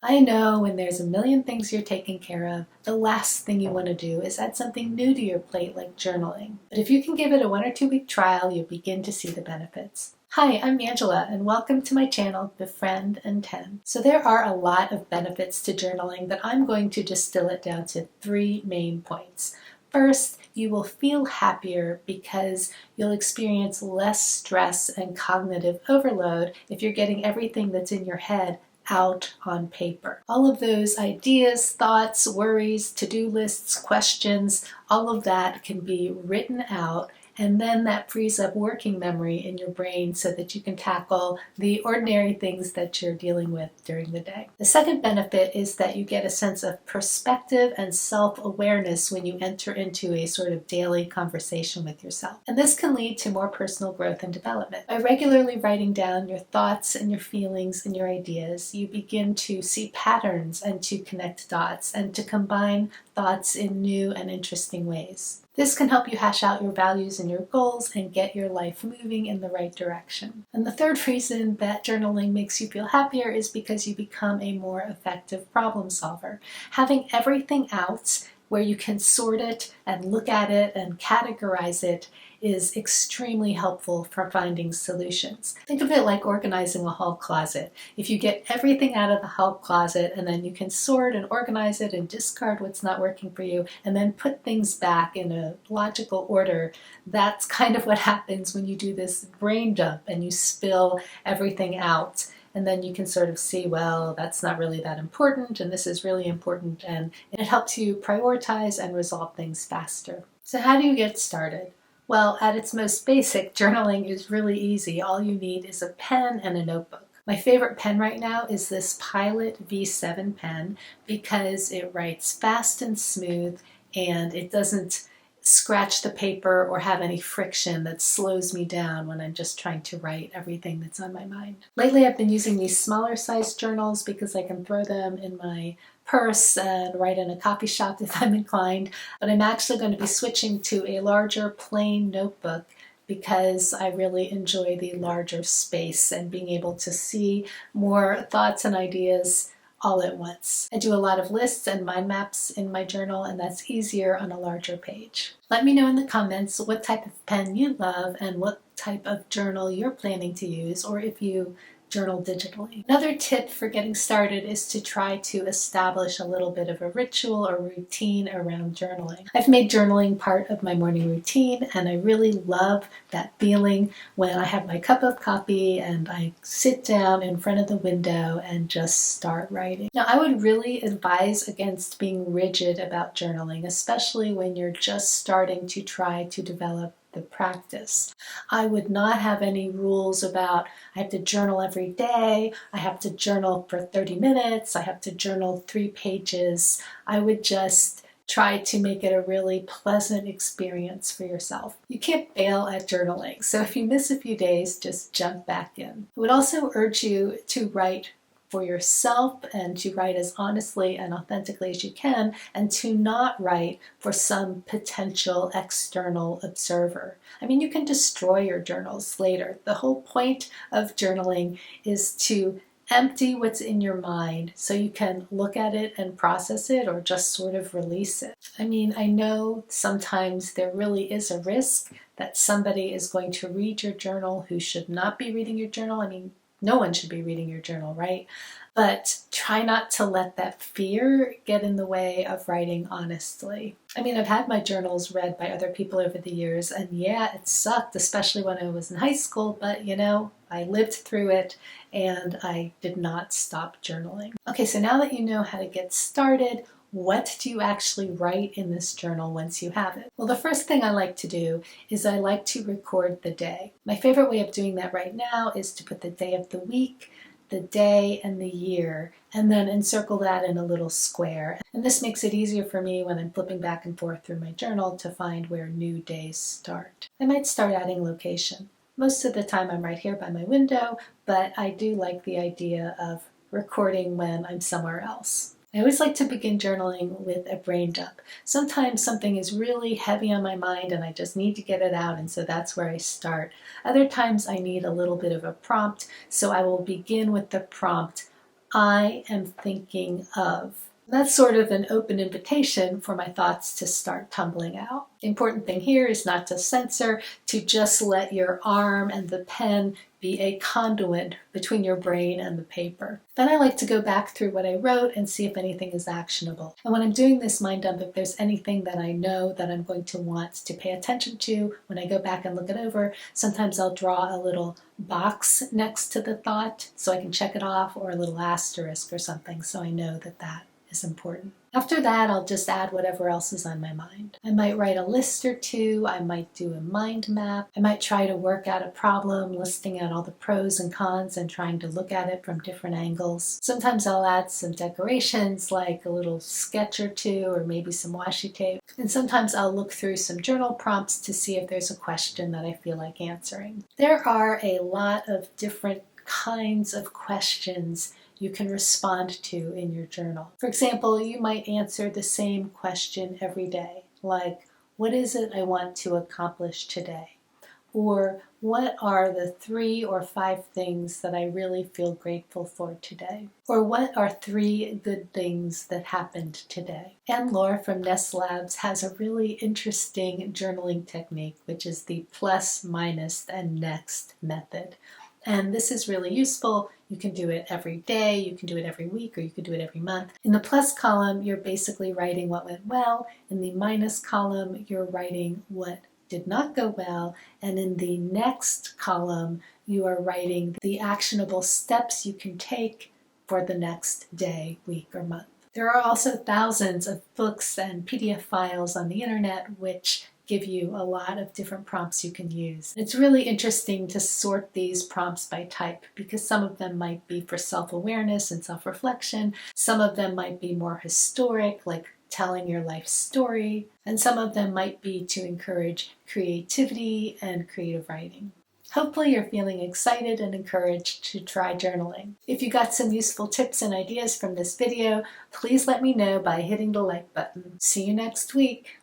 I know when there's a million things you're taking care of, the last thing you want to do is add something new to your plate like journaling. But if you can give it a 1 or 2 week trial, you'll begin to see the benefits. Hi, I'm Angela, and welcome to my channel, Befriend and Tend. So there are a lot of benefits to journaling, but I'm going to distill it down to 3 main points. First, you will feel happier because you'll experience less stress and cognitive overload if you're getting everything that's in your head out on paper. All of those ideas, thoughts, worries, to-do lists, questions, all of that can be written out, and then that frees up working memory in your brain so that you can tackle the ordinary things that you're dealing with during the day. The second benefit is that you get a sense of perspective and self-awareness when you enter into a sort of daily conversation with yourself. And this can lead to more personal growth and development. By regularly writing down your thoughts and your feelings and your ideas, you begin to see patterns and to connect dots and to combine thoughts in new and interesting ways. This can help you hash out your values and your goals and get your life moving in the right direction. And the third reason that journaling makes you feel happier is because you become a more effective problem solver. Having everything out where you can sort it and look at it and categorize it is extremely helpful for finding solutions. Think of it like organizing a hall closet. If you get everything out of the hall closet and then you can sort and organize it and discard what's not working for you and then put things back in a logical order, that's kind of what happens when you do this brain dump and you spill everything out. And then you can sort of see, well, that's not really that important, and this is really important, and it helps you prioritize and resolve things faster. So how do you get started? Well, at its most basic, journaling is really easy. All you need is a pen and a notebook. My favorite pen right now is this Pilot V7 pen because it writes fast and smooth, and it doesn't scratch the paper or have any friction that slows me down when I'm just trying to write everything that's on my mind. Lately I've been using these smaller size journals because I can throw them in my purse and write in a coffee shop if I'm inclined, but I'm actually going to be switching to a larger plain notebook because I really enjoy the larger space and being able to see more thoughts and ideas all at once. I do a lot of lists and mind maps in my journal, and that's easier on a larger page. Let me know in the comments what type of pen you love and what type of journal you're planning to use, or if you journal digitally. Another tip for getting started is to try to establish a little bit of a ritual or routine around journaling. I've made journaling part of my morning routine, and I really love that feeling when I have my cup of coffee and I sit down in front of the window and just start writing. Now, I would really advise against being rigid about journaling, especially when you're just starting to try to develop the practice. I would not have any rules about I have to journal every day, I have to journal for 30 minutes, I have to journal 3 pages. I would just try to make it a really pleasant experience for yourself. You can't fail at journaling, so if you miss a few days, just jump back in. I would also urge you to write for yourself and to write as honestly and authentically as you can, and to not write for some potential external observer. I mean, you can destroy your journals later. The whole point of journaling is to empty what's in your mind so you can look at it and process it or just sort of release it. I mean, I know sometimes there really is a risk that somebody is going to read your journal who should not be reading your journal. I mean, no one should be reading your journal, right? But try not to let that fear get in the way of writing honestly. I mean, I've had my journals read by other people over the years, and yeah, it sucked, especially when I was in high school, but you know, I lived through it and I did not stop journaling. Okay, so now that you know how to get started, what do you actually write in this journal once you have it? Well, the first thing I like to do is I like to record the day. My favorite way of doing that right now is to put the day of the week, the day, and the year, and then encircle that in a little square. And this makes it easier for me when I'm flipping back and forth through my journal to find where new days start. I might start adding location. Most of the time I'm right here by my window, but I do like the idea of recording when I'm somewhere else. I always like to begin journaling with a brain dump. Sometimes something is really heavy on my mind and I just need to get it out, and so that's where I start. Other times I need a little bit of a prompt, so I will begin with the prompt I am thinking of. That's sort of an open invitation for my thoughts to start tumbling out. The important thing here is not to censor, to just let your arm and the pen be a conduit between your brain and the paper. Then I like to go back through what I wrote and see if anything is actionable. And when I'm doing this mind dump, if there's anything that I know that I'm going to want to pay attention to when I go back and look it over, sometimes I'll draw a little box next to the thought so I can check it off, or a little asterisk or something so I know that that is important. After that, I'll just add whatever else is on my mind. I might write a list or two, I might do a mind map, I might try to work out a problem, listing out all the pros and cons and trying to look at it from different angles. Sometimes I'll add some decorations like a little sketch or two, or maybe some washi tape. And sometimes I'll look through some journal prompts to see if there's a question that I feel like answering. There are a lot of different kinds of questions you can respond to in your journal. For example, you might answer the same question every day, like, what is it I want to accomplish today? Or what are the 3 or 5 things that I really feel grateful for today? Or what are 3 good things that happened today? Anne Lore from Nest Labs has a really interesting journaling technique, which is the plus, minus, and next method. And this is really useful. You can do it every day, you can do it every week, or you can do it every month. In the plus column, you're basically writing what went well. In the minus column, you're writing what did not go well. And in the next column, you are writing the actionable steps you can take for the next day, week, or month. There are also thousands of books and PDF files on the internet which give you a lot of different prompts you can use. It's really interesting to sort these prompts by type, because some of them might be for self-awareness and self-reflection, some of them might be more historic, like telling your life story, and some of them might be to encourage creativity and creative writing. Hopefully you're feeling excited and encouraged to try journaling. If you got some useful tips and ideas from this video, please let me know by hitting the like button. See you next week.